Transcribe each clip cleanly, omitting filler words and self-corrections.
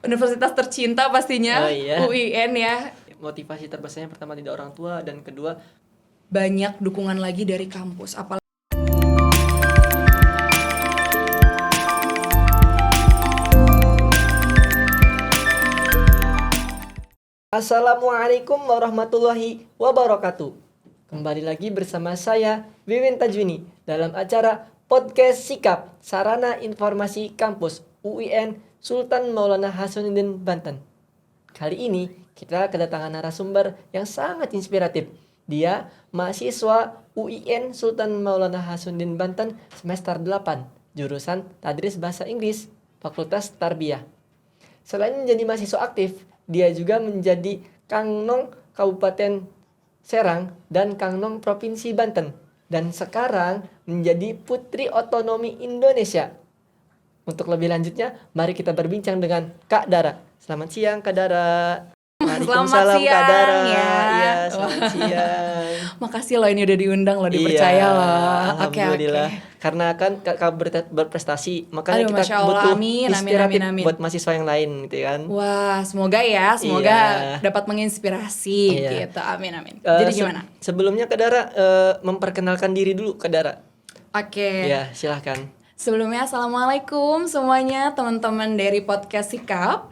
Universitas tercinta pastinya, Oh iya. UIN ya. Motivasi terbesarnya pertama tidak orang tua, dan kedua Banyak dukungan lagi dari kampus. Assalamualaikum warahmatullahi wabarakatuh. Kembali lagi bersama saya Wiwin Tajwini dalam acara Podcast Sikap Sarana Informasi Kampus UIN Sultan Maulana Hasanuddin Banten. Kali ini kita kedatangan narasumber yang sangat inspiratif. Dia mahasiswa UIN Sultan Maulana Hasanuddin Banten semester 8, jurusan Tadris Bahasa Inggris, Fakultas Tarbiyah. Selain menjadi mahasiswa aktif, dia juga menjadi Kangnong Kabupaten Serang dan Kangnong Provinsi Banten. Dan sekarang menjadi Putri Otonomi Indonesia. Untuk lebih lanjutnya, mari kita berbincang dengan Kak Dara. Selamat siang, Kak Dara. Selamat siang, Kak Dara. ya. Iya, selamat siang. Makasih loh ini udah diundang loh, dipercaya loh. Alhamdulillah. Oke. Karena kan Kak berprestasi, makanya Aduh, kita Masya Allah. butuh Amin. inspiratif Amin. buat mahasiswa yang lain gitu kan. Wah, semoga Iya. dapat menginspirasi Iya. gitu. Amin. Jadi gimana? Sebelumnya Kak Dara memperkenalkan diri dulu, Kak Dara. Oke. Ya, silahkan. Sebelumnya, Assalamualaikum semuanya teman-teman dari Podcast Sikap.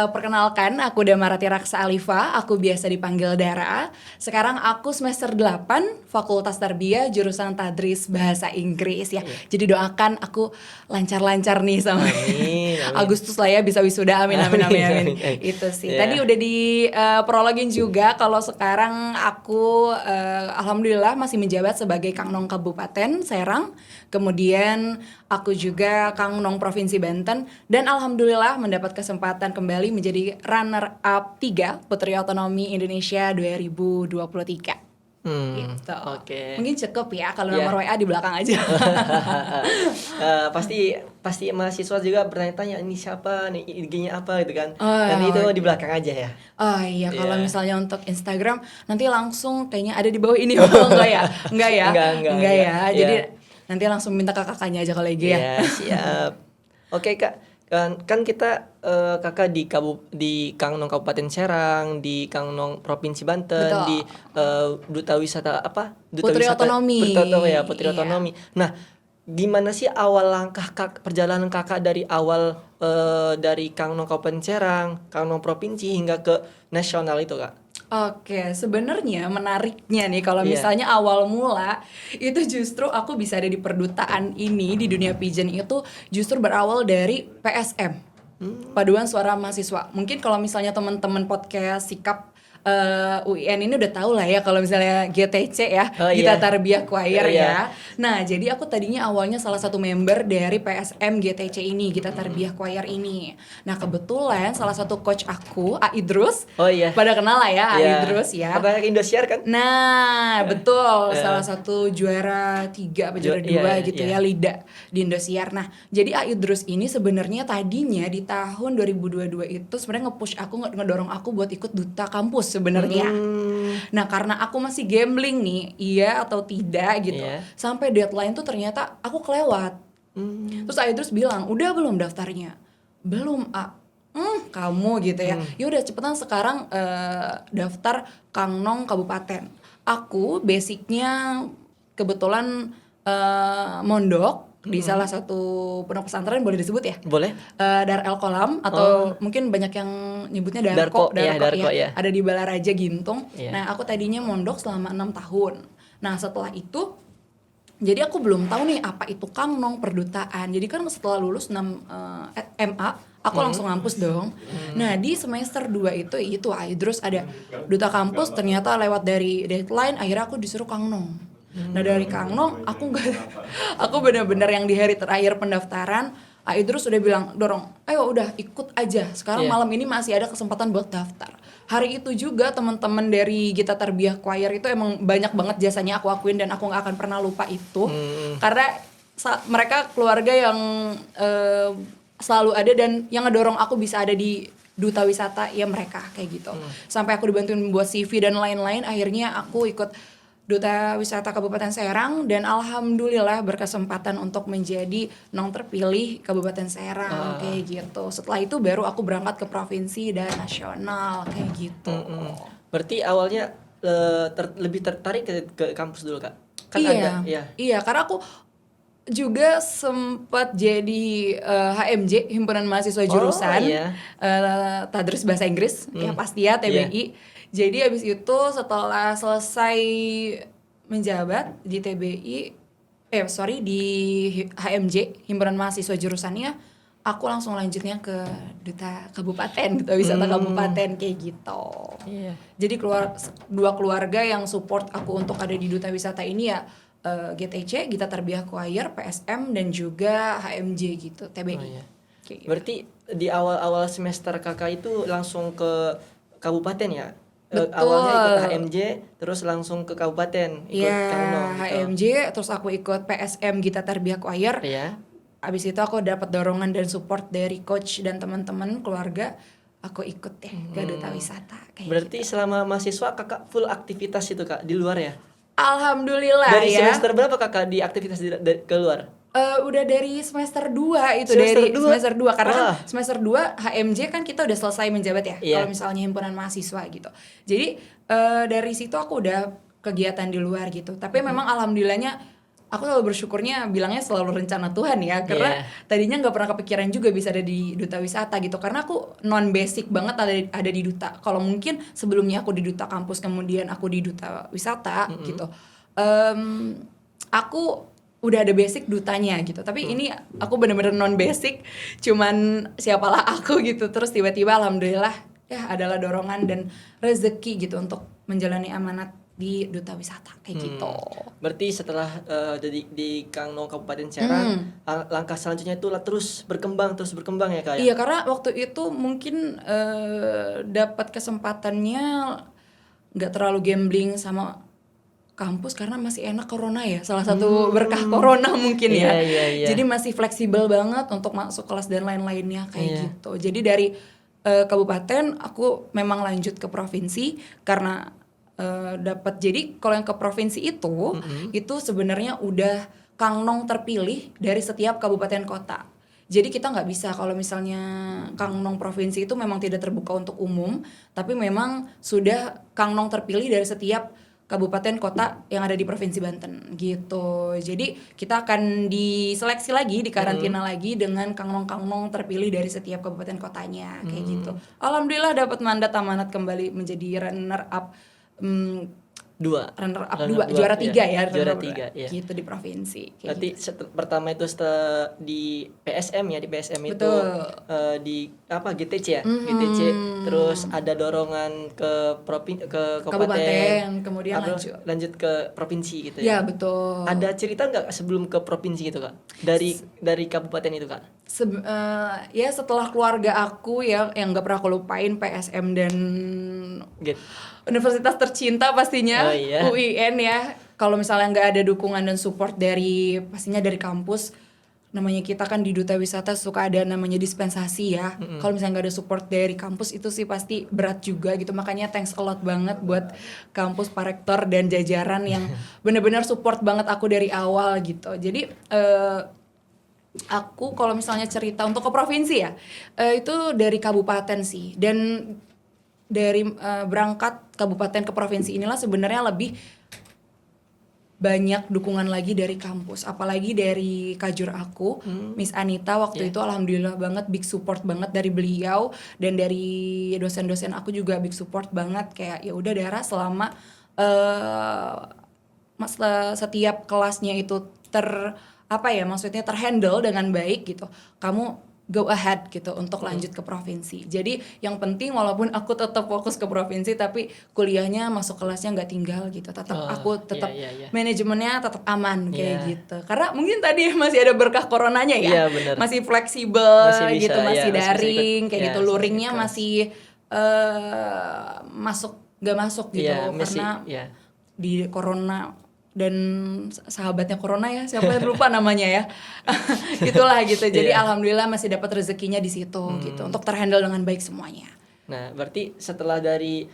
Perkenalkan, aku Damarati Raksa Alifa, aku biasa dipanggil Dara. Sekarang aku semester 8, Fakultas Tarbiyah, jurusan Tadris Bahasa Inggris ya. Jadi doakan aku lancar-lancar nih sama Amin. Agustus lah ya bisa wisuda, amin. Amin. Itu sih. Ya. Tadi udah di prologin juga kalau sekarang aku alhamdulillah masih menjabat sebagai Kangnong Kabupaten Serang. Kemudian aku juga Kangnong Provinsi Banten dan alhamdulillah mendapat kesempatan kembali menjadi runner up 3 Putri Otonomi Indonesia 2023. Gitu. Oke. Mungkin cukup ya kalau Ya. nomor WA di belakang aja. Pasti mahasiswa juga bertanya-tanya, ini siapa, nih IG-nya apa gitu kan. Oh, Dan itu oke. di belakang aja ya. Oh iya, kalau Iya. misalnya untuk Instagram nanti langsung kayaknya ada di bawah ini. Oh, enggak ya? Enggak ya? Enggak. ya. Jadi Iya. nanti langsung minta ke kakaknya aja kalau IG ya. Iya, siap. Oke, Kak. Kan kita kakak di Kangnong Kabupaten Serang, di Kangnong Provinsi Banten, Betul. di Duta Wisata apa? Putri Otonomi. Putri Iya. Otonomi. Nah, gimana sih awal langkah perjalanan kakak dari awal dari Kangnong Kabupaten Serang, Kangnong Provinsi hingga ke nasional itu, Kak? Oke, sebenarnya menariknya nih kalau Iya. misalnya awal mula itu justru aku bisa ada di perdutaan ini di dunia pigeon itu justru berawal dari PSM. Paduan Suara Mahasiswa. Mungkin kalau misalnya teman-teman podcast Sikap UIN ini udah tahu lah ya kalau misalnya GTC ya, Oh, Gita iya. Tarbiyah Choir Oh, ya. iya. Nah, jadi aku tadinya awalnya salah satu member dari PSM GTC ini, Gita Tarbiyah Choir ini. Nah, kebetulan salah satu coach aku, A. Idrus, Oh, iya. pada kenal lah ya, A. Iya. Idrus ya. Pernah ke Indosiar kan? Nah, betul. Iya. Salah satu juara 3 apa juara 2 Iya, gitu ya, iya. LIDA di Indosiar. Nah, jadi A. Idrus ini sebenarnya tadinya di tahun 2022 itu sebenarnya nge-push aku, ngedorong aku buat ikut duta kampus sebenarnya. Nah, karena aku masih gambling nih, iya atau tidak gitu. Iya. Sampai deadline tuh ternyata aku kelewat. Terus A. Idrus bilang, "Udah belum daftarnya?" "Belum, A." Kamu gitu ya. Ya udah cepetan sekarang daftar Kangnong Kabupaten. Aku basicnya kebetulan mondok di salah satu pondok pesantren, boleh disebut ya? Boleh? Dar El Kolam atau mungkin banyak yang nyebutnya Darko, Darko, ya. ada di Balaraja Gintung. Iya. Nah, aku tadinya mondok selama 6 tahun. Nah, setelah itu jadi aku belum tahu nih apa itu Kangnong perdutaan. Jadi kan setelah lulus 6 MA, aku langsung ngampus dong. Nah, di semester 2 itu Idrus ada duta kampus, ternyata lewat dari deadline akhirnya aku disuruh Kangnong. Nah, dari Kangnong aku benar-benar yang di hari terakhir pendaftaran, Idrus udah bilang, "Dorong, ayo udah ikut aja. Sekarang Iya. malam ini masih ada kesempatan buat daftar." Hari itu juga teman-teman dari Gita Tarbiyah Choir itu emang banyak banget jasanya aku akuin dan aku nggak akan pernah lupa itu. Karena mereka keluarga yang selalu ada dan yang ngedorong aku bisa ada di duta wisata ya mereka kayak gitu. Sampai aku dibantuin buat CV dan lain-lain, akhirnya aku ikut Duta Wisata Kabupaten Serang dan alhamdulillah berkesempatan untuk menjadi nong terpilih Kabupaten Serang kayak gitu. Setelah itu baru aku berangkat ke provinsi dan nasional kayak gitu. Berarti awalnya lebih tertarik ke kampus dulu Kak? Kan Iya, ada, ya. iya karena aku juga sempat jadi HMJ Himpunan Mahasiswa Jurusan iya. Tadris Bahasa Inggris ya pasti ya TBI. Jadi abis itu setelah selesai menjabat di TBI di HMJ Himpunan Mahasiswa Jurusannya, aku langsung lanjutnya ke Duta Kabupaten, Duta Wisata Kabupaten kayak gitu. Iya. Jadi dua keluarga yang support aku untuk ada di Duta Wisata ini ya GTC, Gita Tarbiyah Choir, PSM dan juga HMJ gitu, TBI. Iya. Kayak gitu. Berarti di awal-awal semester kakak itu langsung ke kabupaten ya? Betul. Awalnya ikut HMJ, terus langsung ke kabupaten ikut Kangno gitu. HMJ, terus aku ikut PSM Gita Tarbiyah Choir. Iya. Abis itu aku dapat dorongan dan support dari coach dan teman-teman keluarga. Aku ikut deh ke Duta Wisata. Kayak Berarti selama mahasiswa kakak full aktivitas itu Kak di luar ya? Alhamdulillah Dari ya. semester berapa kakak di aktivitas keluar? Udah dari semester 2 itu Semester dari 2? semester 2 karena kan Wah. semester 2 HMJ kan kita udah selesai menjabat ya. Iya. Kalau misalnya himpunan mahasiswa gitu. Jadi dari situ aku udah kegiatan di luar gitu. Tapi memang alhamdulillahnya aku selalu bersyukurnya bilangnya selalu rencana Tuhan ya karena tadinya nggak pernah kepikiran juga bisa ada di Duta Wisata gitu karena aku non basic banget ada di Duta. Kalau mungkin sebelumnya aku di Duta Kampus kemudian aku di Duta Wisata gitu. Aku udah ada basic dutanya gitu tapi ini aku bener-bener non basic cuman siapalah aku gitu terus tiba-tiba alhamdulillah ya adalah dorongan dan rezeki gitu untuk menjalani amanat di Duta Wisata kayak gitu. Berarti setelah di Kangno Kabupaten Serang, langkah selanjutnya itu terus berkembang ya Kak ya? Iya karena waktu itu mungkin dapat kesempatannya nggak terlalu gambling sama kampus karena masih enak corona ya, salah satu berkah corona mungkin ya. Iya. Jadi masih fleksibel banget untuk masuk kelas dan lain-lainnya kayak gitu. Jadi dari kabupaten aku memang lanjut ke provinsi karena dapat. Jadi kalau yang ke provinsi itu sebenarnya udah Kangnong terpilih dari setiap kabupaten kota. Jadi kita nggak bisa kalau misalnya Kangnong provinsi itu memang tidak terbuka untuk umum, tapi memang sudah Kangnong terpilih dari setiap kabupaten kota yang ada di provinsi Banten gitu. Jadi kita akan diseleksi lagi, dikarantina lagi dengan kangnong-kangnong terpilih dari setiap kabupaten kotanya kayak gitu. Alhamdulillah dapat mandat amanat kembali menjadi runner up juara 3 ya, juara 3 ya. gitu di provinsi. Berarti Gitu. pertama itu di PSM ya, di PSM itu di GTC ya, GTC. Terus ada dorongan ke kabupaten, kemudian lanjut ke provinsi gitu ya. ya. Betul. Ada cerita nggak sebelum ke provinsi gitu Kak? Dari kabupaten itu Kak? Ya setelah keluarga aku ya yang nggak pernah aku lupain PSM dan universitas tercinta pastinya UIN ya. Kalau misalnya nggak ada dukungan dan support dari pastinya dari kampus, namanya kita kan di Duta Wisata suka ada namanya dispensasi ya. Kalau misalnya nggak ada support dari kampus itu sih pasti berat juga gitu. Makanya thanks a lot banget buat kampus, Pak Rektor dan jajaran yang benar-benar support banget aku dari awal gitu. Jadi aku kalau misalnya cerita untuk ke provinsi ya, itu dari kabupaten sih. Dan dari berangkat kabupaten ke provinsi inilah sebenarnya lebih banyak dukungan lagi dari kampus, apalagi dari kajur aku, Miss Anita waktu itu alhamdulillah banget big support banget dari beliau dan dari dosen-dosen aku juga big support banget kayak ya udah Dara selama setiap kelasnya itu maksudnya terhandle dengan baik gitu, kamu go ahead gitu untuk lanjut ke provinsi. Jadi yang penting walaupun aku tetap fokus ke provinsi tapi kuliahnya masuk kelasnya nggak tinggal gitu. Aku tetap manajemennya tetap aman kayak gitu. Karena mungkin tadi masih ada berkah coronanya ya. Masih fleksibel gitu, masih daring kayak gitu. Luringnya masih nggak masuk gitu karena di corona. Dan sahabatnya corona ya, siapa yang lupa namanya ya. Itulah gitu. Jadi alhamdulillah masih dapat rezekinya di situ gitu untuk terhandle dengan baik semuanya. Nah, berarti setelah dari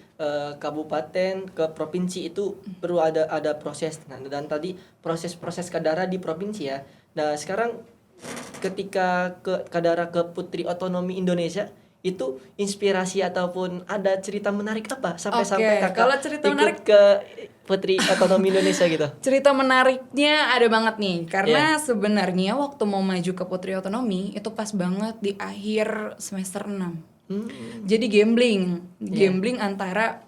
kabupaten ke provinsi itu perlu ada proses. Nah, dan tadi proses Kadara di provinsi ya. Nah, sekarang ketika ke Kadara ke Putri Otonomi Indonesia itu inspirasi ataupun ada cerita menarik apa sampai Oke, kakak kalau cerita ikut menarik, ke Putri Otonomi Indonesia gitu? cerita menariknya ada banget nih. Karena Iya. sebenarnya waktu mau maju ke Putri Otonomi itu pas banget di akhir semester 6. Hmm. Jadi gambling Iya. antara,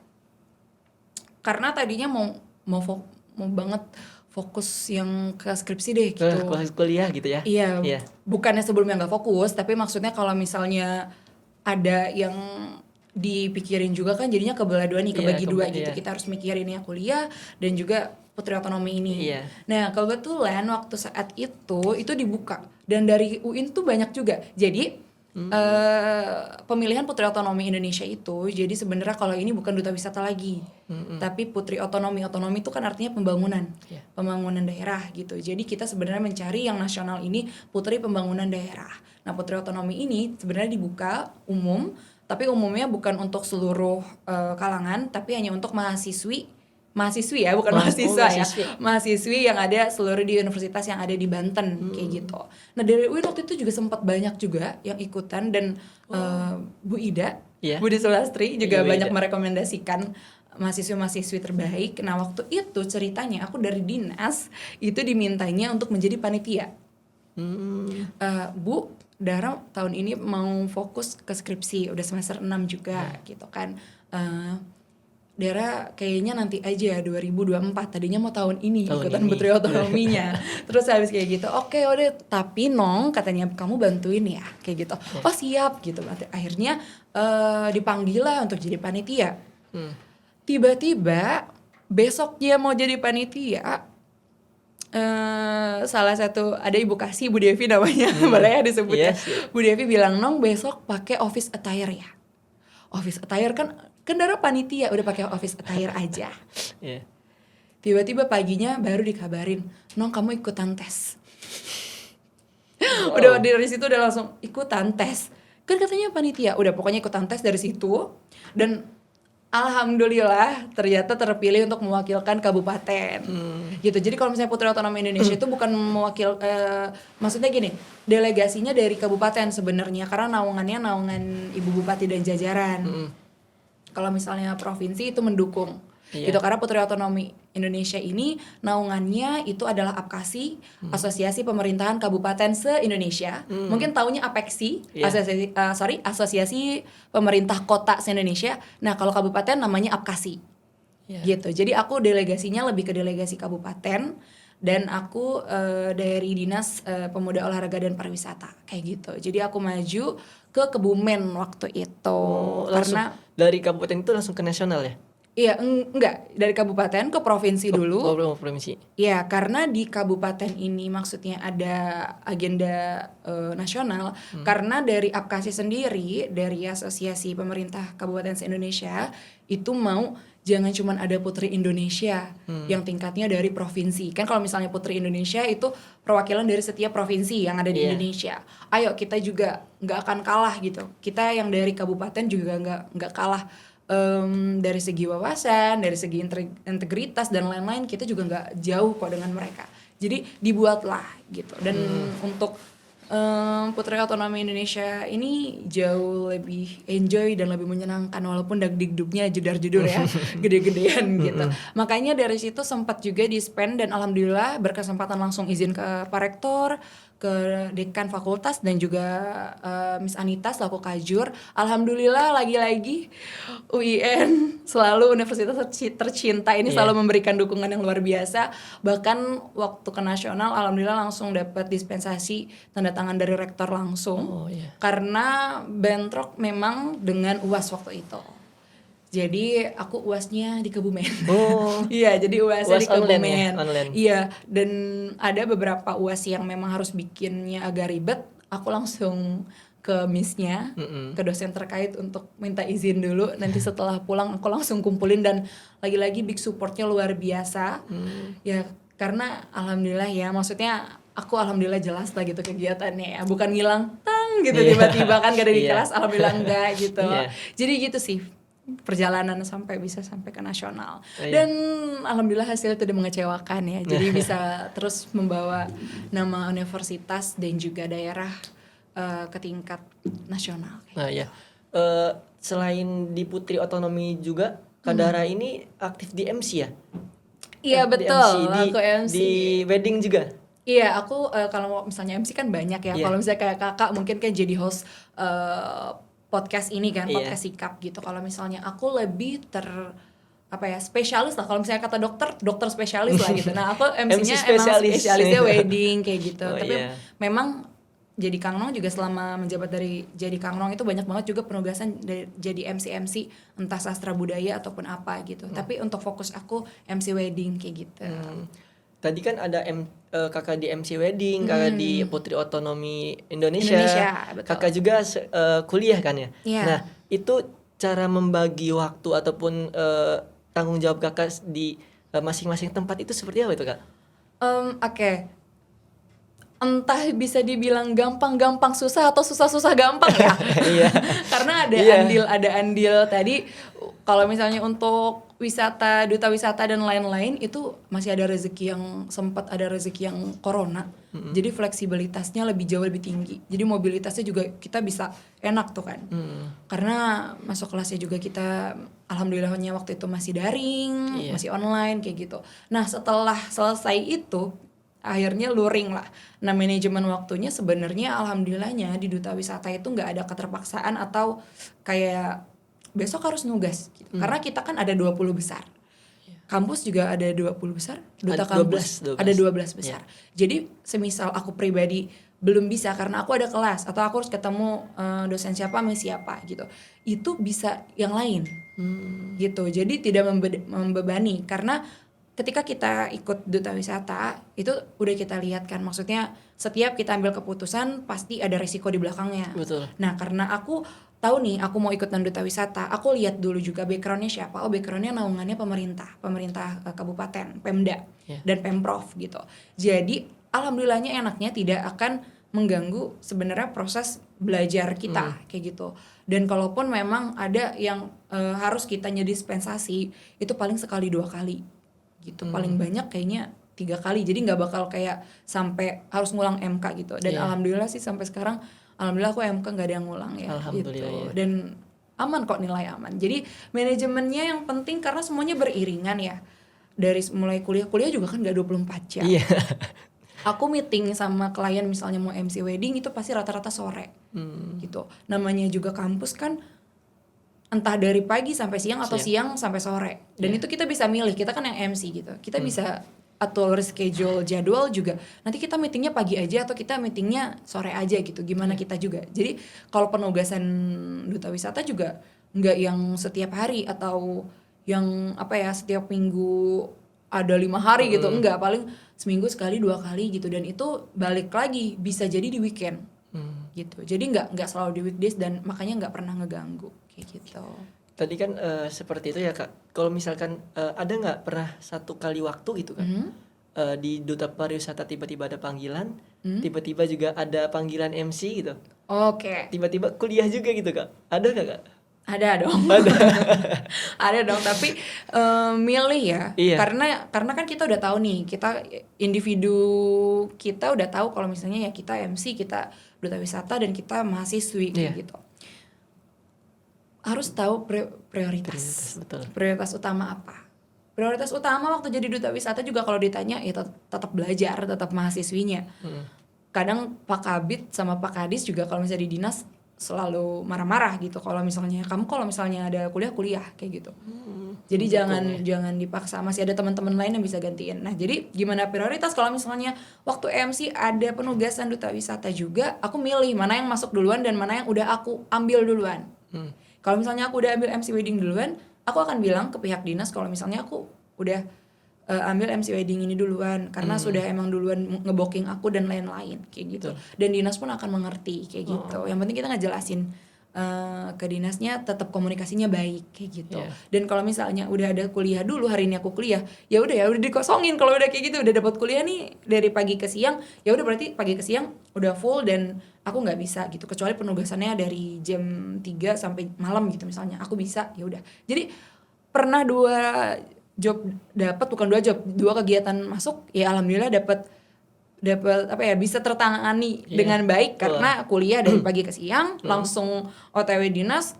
karena tadinya mau banget fokus yang ke skripsi deh Ke gitu. kuliah gitu ya? Iya, Iya. bukannya sebelumnya nggak fokus, tapi maksudnya kalau misalnya ada yang dipikirin juga kan jadinya kebelah dua nih, Iya, kebagi dua gitu. iya. Kita harus mikirin ya kuliah dan juga Putri Otonomi ini. Iya. Nah, kebetulan waktu saat itu dibuka dan dari UIN tuh banyak juga. Jadi pemilihan Putri Otonomi Indonesia itu, jadi sebenarnya kalau ini bukan duta wisata lagi, tapi Putri Otonomi itu kan artinya pembangunan, Iya. pembangunan daerah gitu. Jadi kita sebenarnya mencari yang nasional ini Putri Pembangunan Daerah. Nah, Putri Otonomi ini sebenarnya dibuka umum, tapi umumnya bukan untuk seluruh kalangan, tapi hanya untuk mahasiswi ya, bukan mahasiswa mahasiswi. ya, mahasiswi yang ada seluruh di universitas yang ada di Banten kayak gitu. Nah, dari UIN waktu itu juga sempat banyak juga yang ikutan, dan Bu Ida, Iya. Budi Sulastri juga Iya, Bu banyak Ida. merekomendasikan mahasiswa-mahasiswi terbaik. Nah, waktu itu ceritanya aku dari dinas itu dimintanya untuk menjadi panitia. Bu, Dara tahun ini mau fokus ke skripsi, udah semester 6 juga gitu kan. Dara kayaknya nanti aja 2024, tadinya mau tahun ini Tahun ikutan ini. Putri Otonominya. Terus habis kayak gitu, oke udah, tapi Nong katanya kamu bantuin ya kayak gitu. Oh siap gitu. Akhirnya dipanggil lah untuk jadi panitia. Tiba-tiba besoknya mau jadi panitia, salah satu ada Ibu Kasih, Bu Devi namanya, boleh ya disebut ya. Yes. Bu Devi bilang, Nong besok pakai office attire ya. Office attire kan Dara panitia udah pakai office attire aja. Iya. Tiba-tiba paginya baru dikabarin, Nong kamu ikutan tes. Udah dari situ udah langsung ikutan tes. Kan katanya panitia, udah pokoknya ikutan tes dari situ. Dan alhamdulillah ternyata terpilih untuk mewakilkan kabupaten. Gitu. Jadi kalau misalnya Putri Otonomi Indonesia itu bukan maksudnya gini, delegasinya dari kabupaten sebenarnya, karena naungan Ibu Bupati dan jajaran. Kalau misalnya provinsi itu mendukung. Iya. Gitu, karena Putri Otonomi Indonesia ini naungannya itu adalah APKASI, Asosiasi Pemerintahan Kabupaten se-Indonesia. Mungkin taunya APEKSI, Iya. Asosiasi Pemerintah Kota se-Indonesia. Nah, kalau kabupaten namanya APKASI. Iya. Gitu. Jadi aku delegasinya lebih ke delegasi kabupaten, dan aku dari Dinas Pemuda Olahraga dan Pariwisata kayak gitu. Jadi aku maju ke Kebumen waktu itu. Langsung Karena dari kabupaten itu langsung ke nasional ya? iya, enggak, dari kabupaten ke provinsi dulu. Oh, provinsi. Ya, karena di kabupaten ini maksudnya ada agenda nasional. Karena dari APKASI sendiri, dari Asosiasi Pemerintah Kabupaten se-Indonesia, itu mau jangan cuma ada Putri Indonesia yang tingkatnya dari provinsi. Kan kalau misalnya Putri Indonesia itu perwakilan dari setiap provinsi yang ada di Iya. Indonesia. Ayo kita juga nggak akan kalah gitu. Kita yang dari kabupaten juga nggak kalah. Dari segi wawasan, dari segi integritas dan lain-lain, kita juga nggak jauh kok dengan mereka. Jadi dibuatlah gitu. Dan untuk Putri Otonomi Indonesia ini jauh lebih enjoy dan lebih menyenangkan, walaupun dagdikduknya jedar-jedur ya, gede-gedean gitu. Makanya dari situ sempat juga di-spend, dan alhamdulillah berkesempatan langsung izin ke Pak Rektor, ke dekan fakultas, dan juga Miss Anita selaku kajur. Alhamdulillah lagi-lagi UIN selalu universitas tercinta ini selalu memberikan dukungan yang luar biasa. Bahkan waktu ke nasional alhamdulillah langsung dapat dispensasi tanda tangan dari rektor langsung. Oh iya. Karena bentrok memang dengan UAS waktu itu. Jadi aku UASnya di Kebumen. Oh. Iya, jadi UASnya UAS di Kebumen. online ya? Online. Iya, dan ada beberapa UAS yang memang harus bikinnya agak ribet. Aku langsung ke Miss-nya, ke dosen terkait untuk minta izin dulu. Nanti setelah pulang aku langsung kumpulin, dan lagi-lagi big supportnya luar biasa. Ya, karena alhamdulillah ya, maksudnya aku alhamdulillah jelas lah gitu kegiatannya ya, bukan ngilang tang gitu Iya. tiba-tiba kan gak ada di Iya. kelas, alhamdulillah enggak gitu. Iya. Jadi gitu sih perjalanan sampai ke nasional. Iya. Dan alhamdulillah hasilnya tidak mengecewakan ya. Jadi bisa terus membawa nama universitas dan juga daerah ke tingkat nasional. Nah ya, selain di Putri Otonomi juga, Kak Dara ini aktif di MC ya? Iya Di betul, aku MC. Di wedding juga? Iya, aku kalau misalnya MC kan banyak ya. Iya. Kalau misalnya kayak kakak mungkin kan jadi host podcast ini kan, Iya. podcast sikap gitu. Kalau misalnya aku lebih spesialis lah. Kalau misalnya kata dokter spesialis lah gitu. Nah, aku MC-nya MC emang spesialis. spesialisnya wedding kayak gitu. Oh, Tapi iya. memang jadi Kang Nong juga selama menjabat dari jadi Kang Nong itu banyak banget juga penugasan jadi MC entah sastra budaya ataupun apa gitu. Tapi untuk fokus aku MC wedding kayak gitu. Tadi kan ada kakak di MC wedding, kakak di Putri Otonomi Indonesia, betul. kakak juga kuliah kan ya. Iya. Nah itu cara membagi waktu ataupun tanggung jawab kakak di masing-masing tempat itu seperti apa itu kak? Oke. Entah bisa dibilang gampang-gampang susah atau susah-susah gampang ya. Iya. Karena ada andil tadi kalau misalnya untuk wisata, duta wisata dan lain-lain itu masih ada rezeki yang sempat ada rezeki yang corona. Jadi fleksibilitasnya jauh lebih tinggi. Jadi mobilitasnya juga kita bisa enak tuh kan. Karena masuk kelasnya juga kita alhamdulillahnya waktu itu masih daring, masih online kayak gitu. Nah, setelah selesai itu akhirnya luring lah. Nah, manajemen waktunya sebenarnya alhamdulillahnya di duta wisata itu nggak ada keterpaksaan atau kayak besok harus nugas gitu. Karena kita kan ada 20 besar. Kampus juga ada 20 besar, duta Ada kampus 12. ada 12 besar. Jadi semisal aku pribadi belum bisa karena aku ada kelas atau aku harus ketemu dosen siapa sama siapa gitu. Itu bisa yang lain. Gitu. Jadi tidak membebani karena ketika kita ikut duta wisata itu udah kita lihat kan, maksudnya setiap kita ambil keputusan pasti ada risiko di belakangnya. Betul. Nah karena aku tahu nih aku mau ikut duta wisata, aku lihat dulu juga backgroundnya siapa. Backgroundnya naungannya pemerintah kabupaten, Pemda dan Pemprov gitu. Jadi alhamdulillahnya enaknya tidak akan mengganggu sebenarnya proses belajar kita kayak gitu. Dan kalaupun memang ada yang harus kita dispensasi itu paling sekali 2 kali gitu, paling banyak kayaknya 3 kali, jadi nggak bakal kayak sampai harus ngulang MK gitu. Dan alhamdulillah sih sampai sekarang alhamdulillah aku MK nggak ada yang ngulang ya gitu. Dan aman kok, nilai aman. Jadi manajemennya yang penting karena semuanya beriringan ya, dari mulai kuliah juga kan nggak 24 jam. Aku meeting sama klien misalnya mau MC wedding itu pasti rata-rata sore gitu. Namanya juga kampus kan entah dari pagi sampai siang atau siang sampai sore. Dan itu kita bisa milih, kita kan yang MC gitu. Kita bisa atur schedule jadwal juga. Nanti kita meetingnya pagi aja atau kita meetingnya sore aja gitu. Gimana kita juga. Jadi kalau penugasan duta wisata juga nggak yang setiap hari atau yang setiap minggu ada 5 hari gitu. Enggak, paling seminggu sekali 2 kali gitu. Dan itu balik lagi bisa jadi di weekend gitu. Jadi nggak selalu di weekdays dan makanya nggak pernah ngeganggu kayak gitu. Tadi kan seperti itu ya kak. Kalau misalkan ada nggak pernah satu kali waktu gitu kan di duta pariwisata tiba-tiba ada panggilan, tiba-tiba juga ada panggilan MC gitu. Oke. Tiba-tiba kuliah juga gitu kak. Ada nggak kak? Ada dong. Ada dong. Tapi milih ya. Iya. Karena kan kita udah tahu nih, kita individu kita udah tahu kalau misalnya ya kita MC, kita duta wisata dan kita mahasiswi gitu. Harus tahu prioritas. Betul. Prioritas utama apa? Prioritas utama waktu jadi duta wisata juga kalau ditanya ya tetap belajar, tetap mahasiswinya. Kadang Pak Kabid sama Pak Kadis juga kalau misalnya di dinas selalu marah-marah gitu kalau misalnya ada kuliah kayak gitu. Jadi jangan dipaksa, masih ada teman-teman lain yang bisa gantiin. Nah, jadi gimana prioritas kalau misalnya waktu MC ada penugasan duta wisata juga, aku milih mana yang masuk duluan dan mana yang udah aku ambil duluan. Kalau misalnya aku udah ambil MC wedding duluan, aku akan bilang ke pihak dinas kalau misalnya aku udah ambil MC wedding ini duluan karena sudah emang duluan ngebooking aku dan lain-lain kayak gitu. Dan dinas pun akan mengerti kayak gitu. Yang penting kita ngejelasin ke dinasnya tetap komunikasinya baik kayak gitu. Iya. Dan kalau misalnya udah ada kuliah dulu, hari ini aku kuliah, ya udah dikosongin. Kalau udah kayak gitu udah dapat kuliah nih dari pagi ke siang, ya udah berarti pagi ke siang udah full dan aku nggak bisa gitu, kecuali penugasannya dari jam 3 sampai malam gitu misalnya, aku bisa, ya udah. Jadi pernah 2 kegiatan masuk, ya alhamdulillah dapat apa ya, bisa tertangani Iya. dengan baik karena kuliah dari pagi ke siang, Hmm. langsung OTW dinas,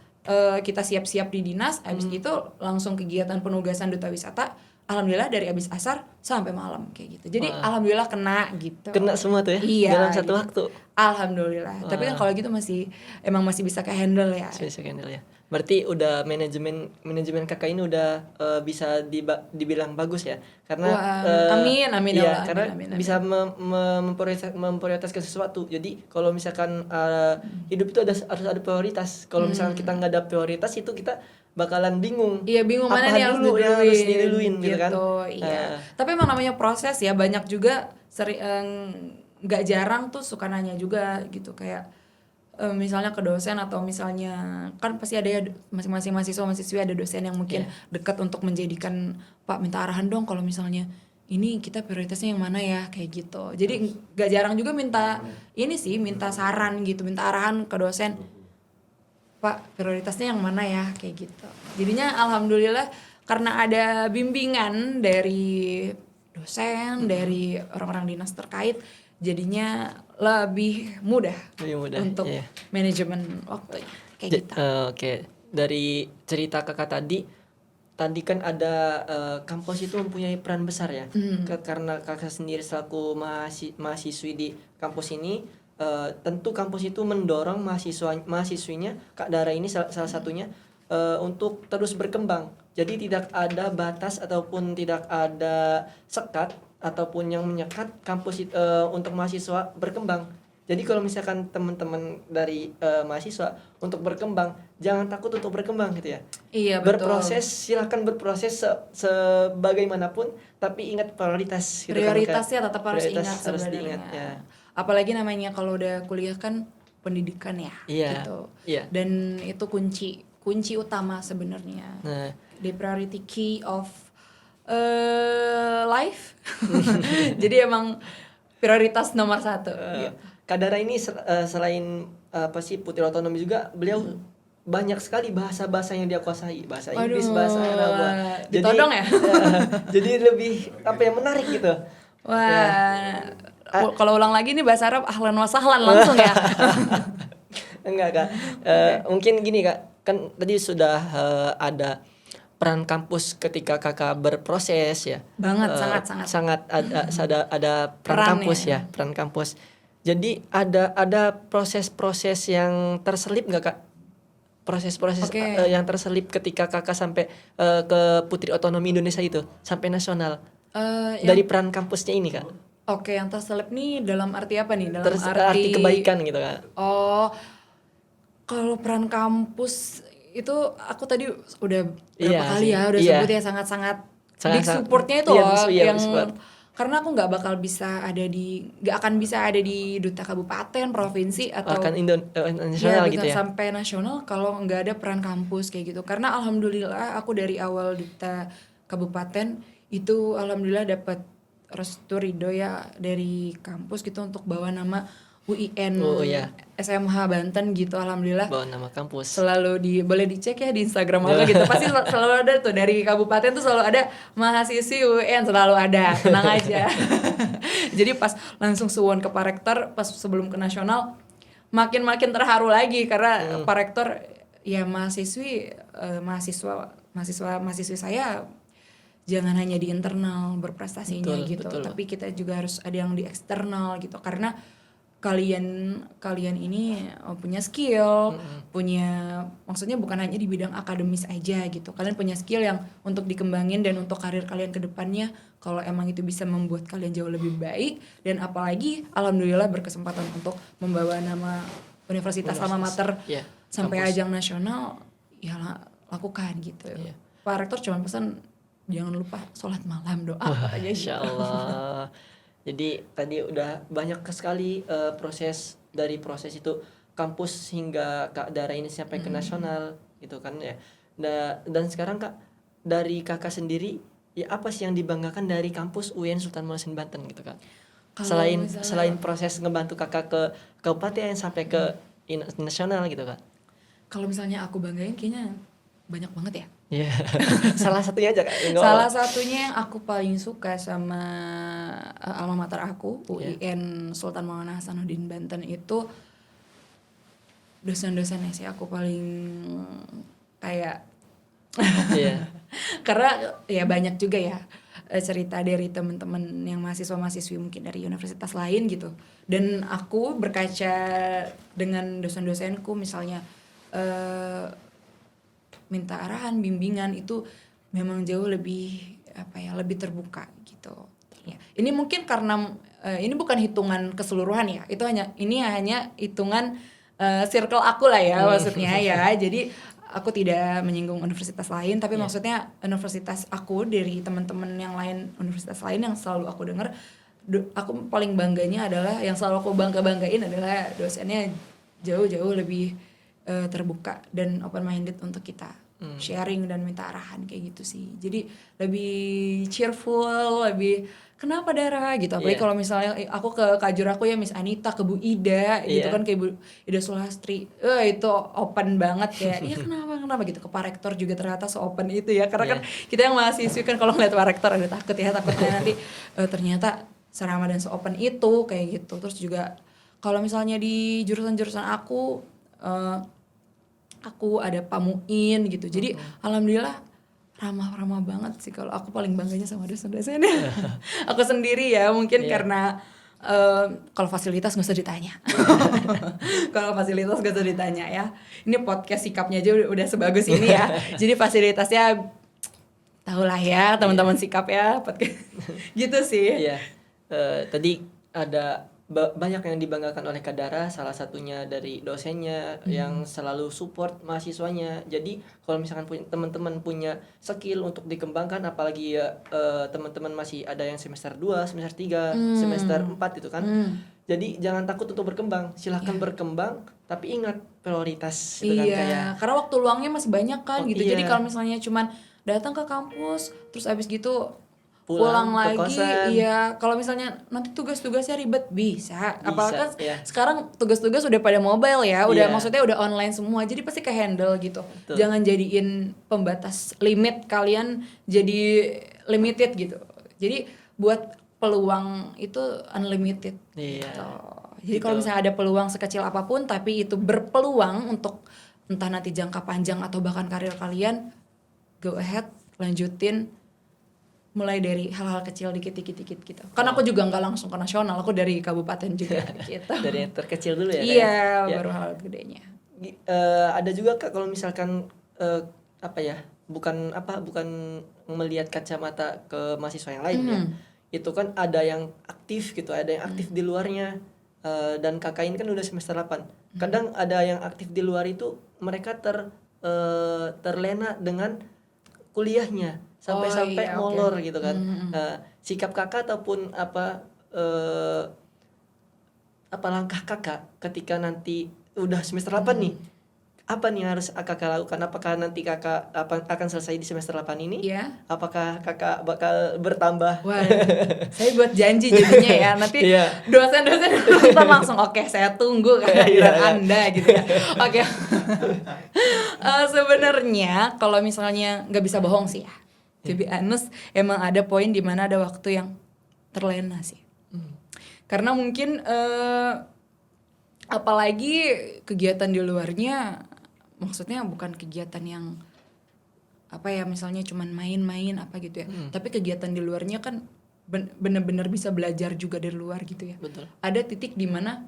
kita siap-siap di dinas, habis itu langsung kegiatan penugasan duta wisata, alhamdulillah dari habis asar sampai malam kayak gitu. Jadi Wah. alhamdulillah kena gitu. Kena semua tuh ya Iya, dalam satu gitu. waktu. Alhamdulillah. Tapi kan Wah. kalau gitu masih bisa ke handle ya. Bisa handle ya. Berarti udah manajemen kakak ini udah bisa dibilang bagus ya, karena Wah, amin, amin ya iya, Allah, karena amin. bisa memprioritaskan sesuatu. Jadi kalau misalkan hidup itu harus ada prioritas. Kalau misalkan kita nggak ada prioritas, itu kita bakalan bingung. Iya, bingung mana Apa nih yang dulu yang harus diduluin gitu kan. Iya. Tapi emang namanya proses ya, banyak juga nggak jarang tuh suka nanya juga gitu, kayak misalnya ke dosen atau misalnya kan pasti ada ya masing-masing mahasiswa-mahasiswi ada dosen yang mungkin dekat untuk menjadikan, Pak minta arahan dong kalau misalnya ini kita prioritasnya yang mana ya kayak gitu. Jadi nggak jarang juga minta saran gitu, minta arahan ke dosen, Pak prioritasnya yang mana ya kayak gitu. Jadinya alhamdulillah karena ada bimbingan dari dosen, dari orang-orang dinas terkait, jadinya lebih mudah untuk manajemen waktunya kayak gitu. Oke. Dari cerita kakak tadi kan ada kampus itu mempunyai peran besar ya. Karena kakak sendiri selaku mahasiswi di kampus ini, tentu kampus itu mendorong mahasiswinya, Kak Dara ini salah satunya, untuk terus berkembang. Jadi tidak ada batas ataupun tidak ada sekat ataupun yang menyekat kampus untuk mahasiswa berkembang. Jadi kalau misalkan teman-teman dari mahasiswa untuk berkembang, jangan takut untuk berkembang gitu ya. Iya, betul. Silahkan berproses sebagaimanapun, tapi ingat prioritas. Gitu Prioritasnya kan, tetap harus ingat harus sebenarnya. diingat, ya. Apalagi namanya kalau udah kuliah kan pendidikan ya, gitu. Iya. Dan itu kunci utama sebenarnya. Nah, The priority key of life. Jadi emang prioritas nomor 1. Gitu. Kak Dara ini selain Putri Otonomi juga, beliau banyak sekali bahasa-bahasa yang dia kuasai, bahasa Inggris, bahasa Arab. Ditodong ya? Jadi lebih menarik gitu. Wah. Kalau ulang lagi nih bahasa Arab ahlan wa sahlan langsung ya. Enggak Kak. Mungkin gini Kak, kan tadi sudah ada peran kampus ketika kakak berproses ya. Banget, sangat ada peran kampus ya, peran kampus. Jadi ada proses-proses yang terselip nggak Kak? Proses-proses yang terselip ketika kakak sampai ke Putri Otonomi Indonesia itu, sampai nasional. Dari peran kampusnya ini Kak. Oke, yang terselip nih dalam arti apa nih? Dalam arti kebaikan gitu Kak. Oh, kalau peran kampus itu aku tadi udah berapa kali ya udah sebut ya, sangat big supportnya itu yang karena aku nggak akan bisa ada di duta kabupaten, provinsi atau bahkan nasional gitu ya, sampai nasional kalau nggak ada peran kampus kayak gitu. Karena alhamdulillah aku dari awal duta kabupaten itu alhamdulillah dapat restu ridho ya dari kampus gitu untuk bawa nama UIN SMH Banten gitu, alhamdulillah. Bawa nama kampus. Selalu boleh dicek ya di Instagram aku gitu. Pasti selalu ada tuh dari kabupaten tuh selalu ada mahasiswi UIN, selalu ada. Tenang aja. Jadi pas langsung suwon ke Pak Rektor pas sebelum ke nasional makin terharu lagi karena Pak Rektor ya mahasiswi saya jangan hanya di internal berprestasinya betul. Tapi kita juga harus ada yang di eksternal gitu, karena kalian ini punya skill, maksudnya bukan hanya di bidang akademis aja gitu. Kalian punya skill yang untuk dikembangin dan untuk karir kalian ke depannya, kalau emang itu bisa membuat kalian jauh lebih baik, dan apalagi alhamdulillah berkesempatan untuk membawa nama Universitas Alma Mater sampai ajang nasional, ya lakukan gitu. Pak Rektor cuma pesan jangan lupa sholat malam, doa aja. Insyaallah. Jadi tadi udah banyak sekali proses itu kampus hingga Kak Dara ini sampai ke nasional gitu kan ya. Dan sekarang Kak, dari Kakak sendiri ya apa sih yang dibanggakan dari kampus UIN Sultan Manusin Banten gitu Kak? Kalau Selain proses ngebantu Kakak ke kabupaten sampai ke nasional gitu Kak. kalau misalnya aku banggain kayaknya banyak banget ya. Iya. Salah satunya aja Kak. Nggak Salah apa-apa. satunya yang aku paling suka sama alma mater aku, UIN Sultan Maulana Hasanuddin Banten itu dosen-dosennya sih aku paling kayak Iya. karena ya banyak juga ya cerita dari teman-teman yang mahasiswa-mahasiswi mungkin dari universitas lain gitu. Dan aku berkaca dengan dosen-dosenku misalnya minta arahan, bimbingan itu memang jauh lebih lebih terbuka gitu. Ya. Ini mungkin karena ini bukan hitungan keseluruhan ya. Ini hanya hitungan circle aku lah ya maksudnya ya. Jadi aku tidak menyinggung universitas lain tapi maksudnya universitas aku dari teman-teman yang lain universitas lain yang selalu aku dengar aku paling bangganya adalah yang selalu aku banggain adalah dosennya jauh-jauh lebih terbuka dan open minded untuk kita sharing dan minta arahan kayak gitu sih. Jadi lebih cheerful, lebih kenapa Dara gitu. Apalagi kalau misalnya aku ke kajur aku ya Miss Anita, ke Bu Ida gitu kan, kayak Bu Ida Sulastri. Itu open banget kayak iya kenapa gitu. Ke Pak Rektor juga ternyata se-open itu ya. Karena kan kita yang mahasiswi kan kalau ngeliat Pak Rektor ada takutnya nanti ternyata seramah dan se-open itu kayak gitu. Terus juga kalau misalnya di jurusan-jurusan aku ada Pak Muin gitu. Jadi alhamdulillah ramah-ramah banget sih kalau aku paling bangganya sama dosen-dosennya. Aku sendiri ya mungkin karena kalau fasilitas nggak usah ditanya. Kalau fasilitas nggak usah ditanya ya. Ini podcast sikapnya aja udah sebagus ini ya. Jadi fasilitasnya tahulah ya teman-teman sikap ya podcast. Gitu sih. Iya. Tadi ada banyak yang dibanggakan oleh Kak Dara, salah satunya dari dosennya yang selalu support mahasiswanya. Jadi kalau misalkan teman-teman punya skill untuk dikembangkan, apalagi ya teman-teman masih ada yang semester 2, semester 3, semester 4 gitu kan. Jadi jangan takut untuk berkembang, silahkan berkembang, tapi ingat prioritas gitu kan kayak. Karena waktu luangnya masih banyak kan gitu. Jadi kalau misalnya cuman datang ke kampus terus abis gitu pulang ke lagi, kosan. kalau misalnya nanti tugas-tugasnya ribet bisa. Apalagi kan iya. sekarang tugas-tugas udah pada mobile ya, maksudnya udah online semua, jadi pasti ke handle gitu. Betul. Jangan jadiin pembatas limit kalian jadi limited gitu. Jadi buat peluang itu unlimited. Iya. Gitu. Jadi kalau misalnya ada peluang sekecil apapun tapi itu berpeluang untuk entah nanti jangka panjang atau bahkan karir kalian, go ahead, lanjutin. Mulai dari hal-hal kecil dikit gitu. Karena aku juga nggak langsung ke nasional, aku dari kabupaten juga gitu. Dari yang terkecil dulu ya. Iya, baru hal gedenya. Ada juga Kak kalau misalkan bukan melihat kacamata ke mahasiswa yang lain ya. Itu kan ada yang aktif gitu, ada yang aktif di luarnya. Dan Kakak ini kan udah semester 8. Kadang ada yang aktif di luar itu mereka terlena dengan kuliahnya sampai molor gitu kan. Sikap Kakak ataupun langkah Kakak ketika nanti udah semester 8 nih, apa nih yang harus Kakak lakukan? Apakah nanti Kakak akan selesai di semester 8 ini? Iya. Apakah Kakak bakal bertambah? Wah, saya buat janji jadinya ya. Nanti dosen-dosen nonton langsung oke, saya tunggu kehadiran Anda gitu ya. Oke. Sebenarnya kalau misalnya nggak bisa bohong sih ya. To be honest, emang ada poin di mana ada waktu yang terlena sih. Karena mungkin apalagi kegiatan di luarnya, maksudnya bukan kegiatan yang misalnya cuman main-main gitu ya. Tapi kegiatan di luarnya kan benar-benar bisa belajar juga dari luar gitu ya. Betul. Ada titik di mana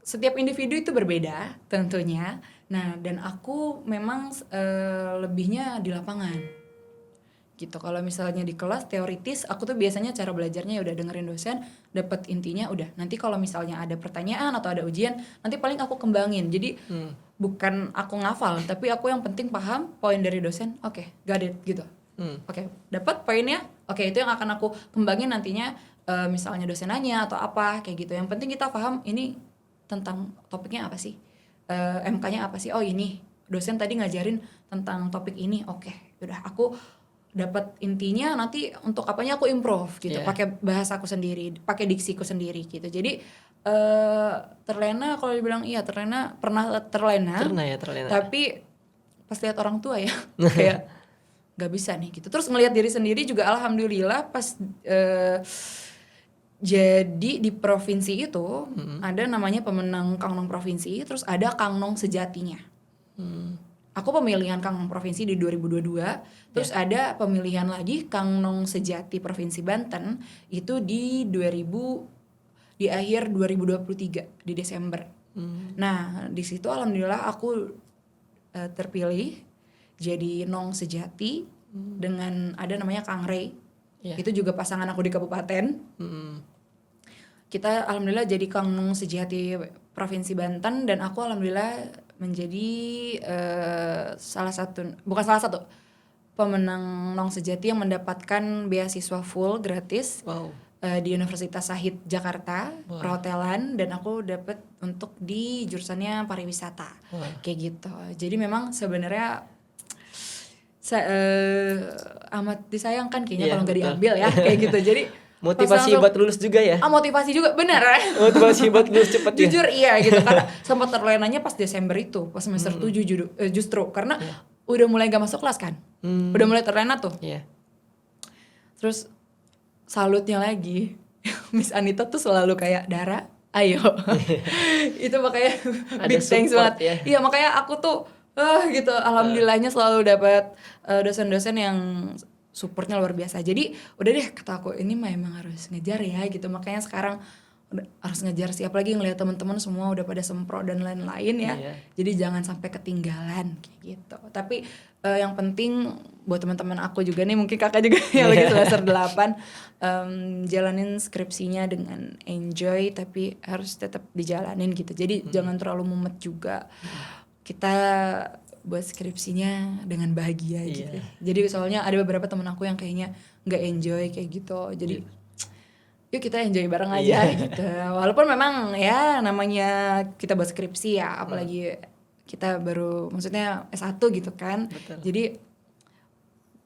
setiap individu itu berbeda tentunya. Nah, dan aku memang lebihnya di lapangan gitu. Kalau misalnya di kelas teoritis, aku tuh biasanya cara belajarnya ya udah dengerin dosen, dapat intinya udah. Nanti kalau misalnya ada pertanyaan atau ada ujian, nanti paling aku kembangin. Jadi bukan aku ngafal, tapi aku yang penting paham poin dari dosen. Oke, got it gitu. Oke, dapat poinnya. Oke, itu yang akan aku kembangin nantinya. Misalnya dosen nanya atau apa kayak gitu. Yang penting kita paham ini tentang topiknya apa sih, MK-nya apa sih, oh ini dosen tadi ngajarin tentang topik ini, oke udah aku dapat intinya, nanti untuk apanya aku improve gitu, pakai bahasa aku sendiri, pakai diksiku sendiri gitu. Jadi terlena, kalau dibilang iya terlena, pernah terlena. Tapi pas lihat orang tua ya kayak nggak bisa nih gitu. Terus ngelihat diri sendiri juga alhamdulillah pas jadi di provinsi itu ada namanya pemenang Kangnong provinsi, terus ada Kangnong sejatinya. Aku pemilihan Kangnong provinsi di 2022, terus ada pemilihan lagi Kangnong sejati provinsi Banten itu di akhir 2023 di Desember. Nah di situ alhamdulillah aku terpilih jadi Nong sejati dengan ada namanya Kang Rey. Itu juga pasangan aku di kabupaten. Kita alhamdulillah jadi Kang Nong sejati provinsi Banten, dan aku alhamdulillah menjadi bukan salah satu pemenang Nong sejati yang mendapatkan beasiswa full gratis di Universitas Shahid Jakarta, perhotelan, dan aku dapat untuk di jurusannya pariwisata. Kayak gitu. Jadi memang sebenarnya amat disayangkan kayaknya kalau nggak diambil ya kayak gitu. Jadi motivasi buat lulus juga ya. Motivasi juga benar. Motivasi buat lulus cepet. Jujur iya gitu, karena sempat terlenanya pas Desember itu, pas semester 7 justru karena udah mulai gak masuk kelas kan. Udah mulai terlena tuh. Terus salutnya lagi Miss Anita tuh selalu kayak, Dara ayo. Itu makanya big thanks banget. Iya makanya aku tuh gitu alhamdulillahnya selalu dapat dosen-dosen yang supportnya luar biasa. Jadi udah deh kata aku, ini mah emang harus ngejar ya gitu. Makanya sekarang harus ngejar sih, apalagi ngelihat teman-teman semua udah pada sempro dan lain-lain ya. Jadi jangan sampai ketinggalan kayak gitu. Tapi yang penting buat teman-teman aku juga nih, mungkin kakak juga yang lagi semester 8, jalanin skripsinya dengan enjoy, tapi harus tetap dijalanin gitu. Jadi jangan terlalu mumet juga. Kita buat skripsinya dengan bahagia gitu. Jadi soalnya ada beberapa temen aku yang kayaknya nggak enjoy kayak gitu. Jadi yuk kita enjoy bareng aja gitu. Walaupun memang ya namanya kita buat skripsi ya, apalagi kita baru maksudnya S1 gitu kan. Jadi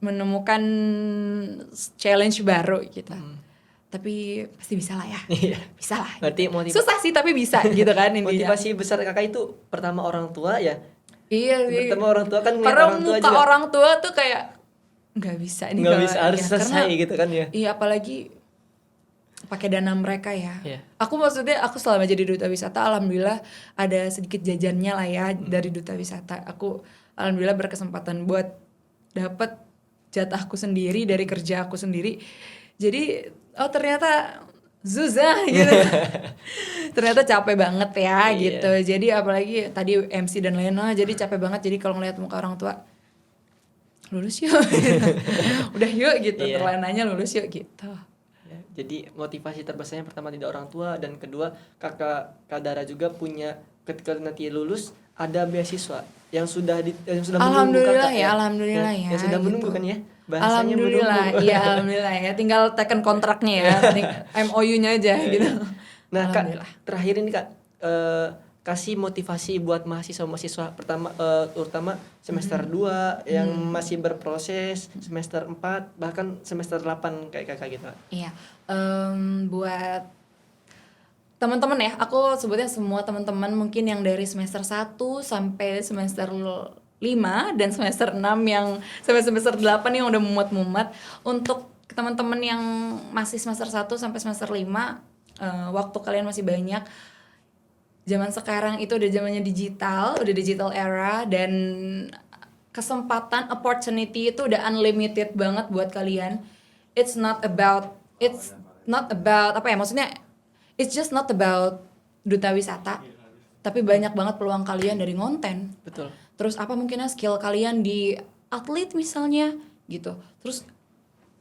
menemukan challenge baru gitu. Tapi pasti bisa lah ya. Bisa lah. Berarti gitu. Susah sih tapi bisa gitu kan intinya. Motivasi besar kakak itu pertama orang tua ya. Iya, pertama orang tua kan, karena orang tua muka juga orang tua tuh kayak nggak bisa nih, nggak bisa, harus selesai gitu kan ya. Iya apalagi pakai dana mereka ya. Aku maksudnya aku selama jadi duta wisata alhamdulillah ada sedikit jajannya lah ya dari duta wisata. Aku alhamdulillah berkesempatan buat dapat jatahku sendiri dari kerja aku sendiri. Jadi ternyata Zuzah gitu. Ternyata capek banget ya gitu. Jadi apalagi tadi MC dan lain-lain, jadi capek banget. Jadi kalau ngeliat muka orang tua, lulus yuk gitu. Udah yuk gitu, terlenanya lulus yuk gitu. Jadi motivasi terbesarnya pertama tidak orang tua, dan kedua kakak Dara juga punya, ketika nanti lulus ada beasiswa yang sudah menunggu kakak alhamdulillah ya yang sudah menunggu gitu. kan ya. Bahasanya alhamdulillah menunggu. Iya alhamdulillah ya, tinggal teken kontraknya ya. MOU-nya aja gitu. Nah kak, terakhir ini kak, kasih motivasi buat mahasiswa pertama, terutama semester 2 yang masih berproses, semester 4 bahkan semester 8 kayak kakak gitu. Iya, buat teman-teman ya, aku sebutnya semua teman-teman mungkin yang dari semester 1 sampai semester 5 dan semester 6 yang sampai semester 8 yang udah mumet-mumet. Untuk teman-teman yang masih semester 1 sampai semester 5, waktu kalian masih banyak. Zaman sekarang itu udah zamannya digital, udah digital era, dan kesempatan, opportunity itu udah unlimited banget buat kalian. It's not about apa ya, maksudnya it's just not about duta wisata, tapi banyak banget peluang kalian dari konten. Betul. Terus apa mungkinnya skill kalian di atlet misalnya gitu. Terus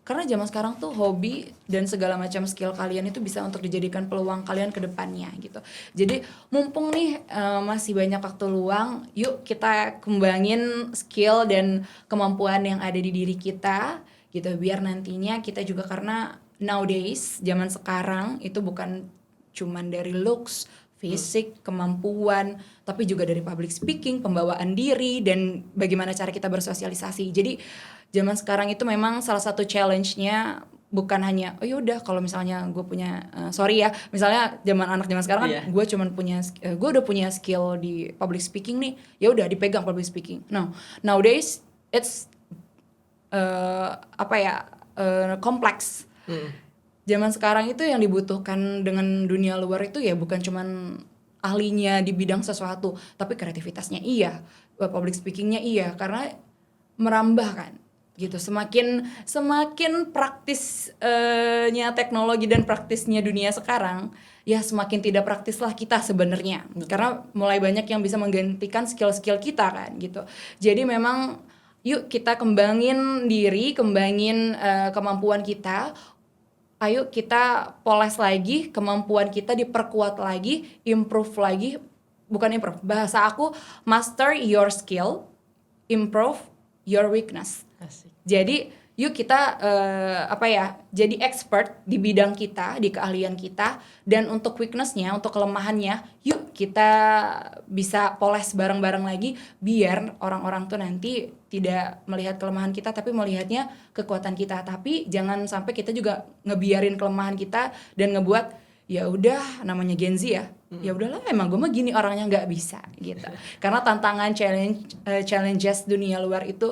karena zaman sekarang tuh hobi dan segala macam skill kalian itu bisa untuk dijadikan peluang kalian ke depannya gitu. Jadi mumpung nih masih banyak waktu luang, yuk kita kembangin skill dan kemampuan yang ada di diri kita gitu, biar nantinya kita juga, karena nowadays zaman sekarang itu bukan cuman dari looks, fisik, kemampuan, tapi juga dari public speaking, pembawaan diri, dan bagaimana cara kita bersosialisasi. Jadi zaman sekarang itu memang salah satu challenge-nya bukan hanya oh yaudah kalau misalnya gue punya sorry ya, misalnya anak zaman sekarang kan gue cuman punya gue udah punya skill di public speaking nih, ya udah dipegang public speaking. No, nowadays it's kompleks. Zaman sekarang itu yang dibutuhkan dengan dunia luar itu ya bukan cuman ahlinya di bidang sesuatu, tapi kreativitasnya iya, public speakingnya iya, karena merambah kan gitu. Semakin praktisnya teknologi dan praktisnya dunia sekarang, ya semakin tidak praktis lah kita sebenarnya, karena mulai banyak yang bisa menggantikan skill-skill kita kan gitu. Jadi memang yuk kita kembangin diri, kembangin kemampuan kita. Ayo kita poles lagi kemampuan kita, diperkuat lagi, improve lagi. Bukan improve, bahasa aku master your skill, improve your weakness. Asik. Jadi yuk kita jadi expert di bidang kita, di keahlian kita, dan untuk weaknessnya, untuk kelemahannya, yuk kita bisa poles bareng-bareng lagi biar orang-orang tuh nanti tidak melihat kelemahan kita tapi melihatnya kekuatan kita. Tapi jangan sampai kita juga ngebiarin kelemahan kita dan ngebuat ya udah namanya Gen Z ya. Ya udahlah emang gue mah gini orangnya, nggak bisa gitu. Karena tantangan challenges dunia luar itu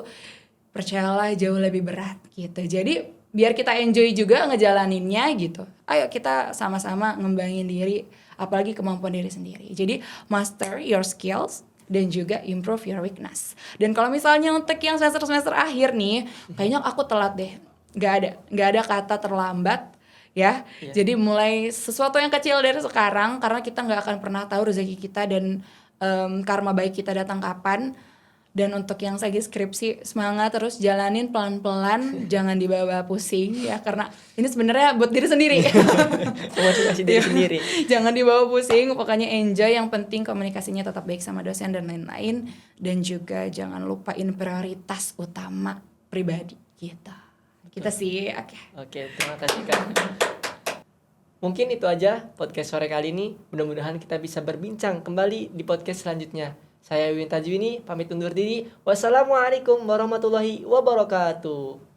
percayalah jauh lebih berat gitu. Jadi biar kita enjoy juga ngejalaninnya gitu. Ayo kita sama-sama ngembangin diri, apalagi kemampuan diri sendiri. Jadi master your skills dan juga improve your weakness. Dan kalau misalnya untuk yang semester akhir nih, kayaknya aku telat deh. Gak ada kata terlambat ya. Jadi mulai sesuatu yang kecil dari sekarang, karena kita nggak akan pernah tahu rezeki kita dan karma baik kita datang kapan. Dan untuk yang lagi skripsi, semangat terus, jalanin pelan-pelan, jangan dibawa pusing ya, karena ini sebenarnya buat diri sendiri. Motivasi diri sendiri. Jangan dibawa pusing, pokoknya enjoy, yang penting komunikasinya tetap baik sama dosen dan lain-lain, dan juga jangan lupain prioritas utama pribadi kita. Kita sih, Oke, terima kasih Kak. Mungkin itu aja podcast sore kali ini. Mudah-mudahan kita bisa berbincang kembali di podcast selanjutnya. Saya Wiwin Tajwini, pamit undur diri. Wassalamualaikum warahmatullahi wabarakatuh.